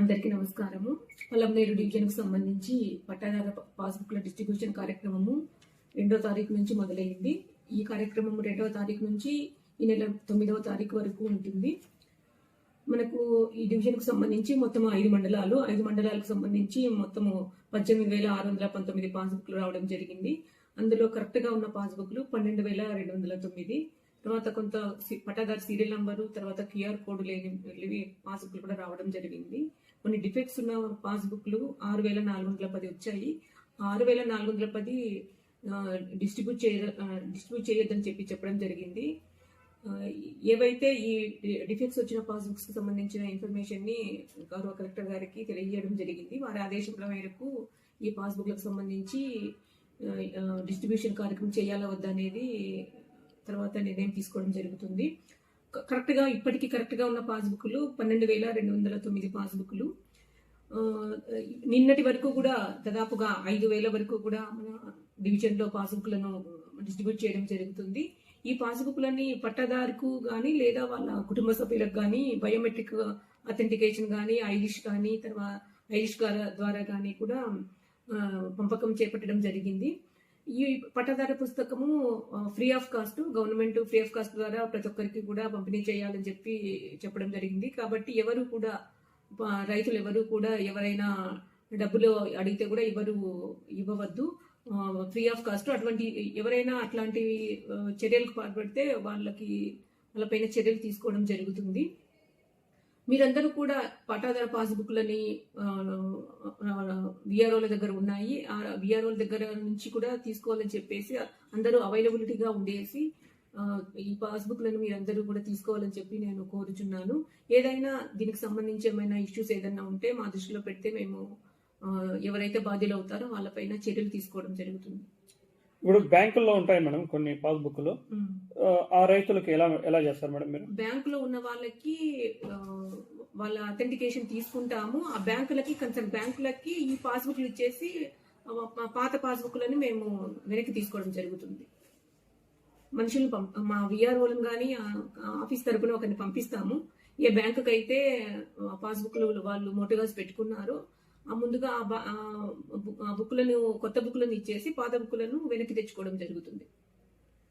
అందరికీ నమస్కారము. పల్లంనేరు డివిజన్కు సంబంధించి పట్టాదార పాస్బుక్ల డిస్ట్రిబ్యూషన్ కార్యక్రమము 2వ తారీఖు నుంచి మొదలైంది. ఈ కార్యక్రమం 2వ తారీఖు నుంచి ఈ నెల 9వ తారీఖు వరకు ఉంటుంది. మనకు ఈ డివిజన్కు సంబంధించి మొత్తం 5 మండలాలు. 5 మండలాలకు సంబంధించి మొత్తము 18,619 పాస్బుక్లు రావడం జరిగింది. అందులో కరెక్ట్గా ఉన్న పాస్బుక్లు 12,209. తర్వాత కొంత పట్టాదారు సీరియల్ నంబరు, తర్వాత క్యూఆర్ కోడ్ లేని పాస్బుక్లు కూడా రావడం జరిగింది. కొన్ని డిఫెక్ట్స్ ఉన్న పాస్బుక్లు 6,410 వచ్చాయి. 6,410 డిస్ట్రిబ్యూట్ చేయొద్దని చెప్పడం జరిగింది. ఏవైతే ఈ డిఫెక్ట్స్ వచ్చిన పాస్బుక్స్ కి సంబంధించిన ఇన్ఫర్మేషన్ ని గౌరవ కలెక్టర్ గారికి తెలియజేయడం జరిగింది. వారి ఆదేశాల మేరకు ఈ పాస్బుక్లకు సంబంధించి డిస్ట్రిబ్యూషన్ కార్యక్రమం చేయాలా వద్దా అనేది తర్వాత నిర్ణయం తీసుకోవడం జరుగుతుంది. ఇప్పటికీ కరెక్ట్గా ఉన్న పాస్బుక్లు 12,209 పాస్బుక్లు. నిన్నటి వరకు కూడా దాదాపుగా 5,000 వరకు కూడా మన డివిజన్లో పాస్బుక్లను డిస్ట్రిబ్యూట్ చేయడం జరుగుతుంది. ఈ పాస్బుక్లన్నీ పట్టాదారుకు కానీ లేదా వాళ్ళ కుటుంబ సభ్యులకు కానీ బయోమెట్రిక్ అథెంటికేషన్ కానీ ఐరిష్ కానీ తర్వాత ఐరిష్ ద్వారా కానీ కూడా పంపకం చేపట్టడం జరిగింది. ఈ పట్టాదార పుస్తకము free of cost, government free of cost ద్వారా ప్రతి ఒక్కరికి కూడా పంపిణీ చేయాలని చెప్పడం జరిగింది. కాబట్టి ఎవరు కూడా రైతులు ఎవరు కూడా ఎవరైనా డబ్బులు అడిగితే కూడా ఇవ్వవద్దు. Free of cost. ఎవరైనా అట్లాంటి చర్యలకు పాల్పడితే వాళ్ళపైన చర్యలు తీసుకోవడం జరుగుతుంది. మీరందరూ కూడా పట్టాదార పాస్బుక్లని విఆర్ఓల దగ్గర ఉన్నాయి. ఆ విఆర్ఓల దగ్గర నుంచి కూడా తీసుకోవాలని చెప్పేసి అందరూ అవైలబిలిటీగా ఉండేసి ఈ పాస్బుక్లను మీరందరూ కూడా తీసుకోవాలని చెప్పి నేను కోరుచున్నాను. ఏదైనా దీనికి సంబంధించి ఏమైనా ఇష్యూస్ ఏదైనా ఉంటే మా దృష్టిలో పెడితే మేము ఎవరైతే బాధ్యులు అవుతారో వాళ్ళపైన చర్యలు తీసుకోవడం జరుగుతుంది. ఇప్పుడు బ్యాంకుల్లో ఉంటాయి మేడం కొన్ని పాస్బుక్లు, ఆ రైతులకు ఎలా చేస్తారు మేడం మీరు? బ్యాంకులో ఉన్న వాళ్ళకి వాళ్ళ అథెంటికేషన్ తీసుకుంటాము. ఆ కన్సర్న్ బ్యాంకులకి ఈ పాస్బుక్లు ఇచ్చేసి పాత పాస్బుక్లను మేము వెనక్కి తీసుకోవడం జరుగుతుంది. మనుషులు మా విఆర్ఓలను కానీ ఆఫీస్ తరపున ఒకరిని పంపిస్తాము. ఏ బ్యాంకుకి అయితే పాస్బుక్లు వాళ్ళు మోటోగాస్ పెట్టుకున్నారో ముందుగా ఆ బుక్లను కొత్త బుక్లను ఇచ్చేసి పాత బుక్లను వెనక్కి తెచ్చుకోవడం జరుగుతుంది.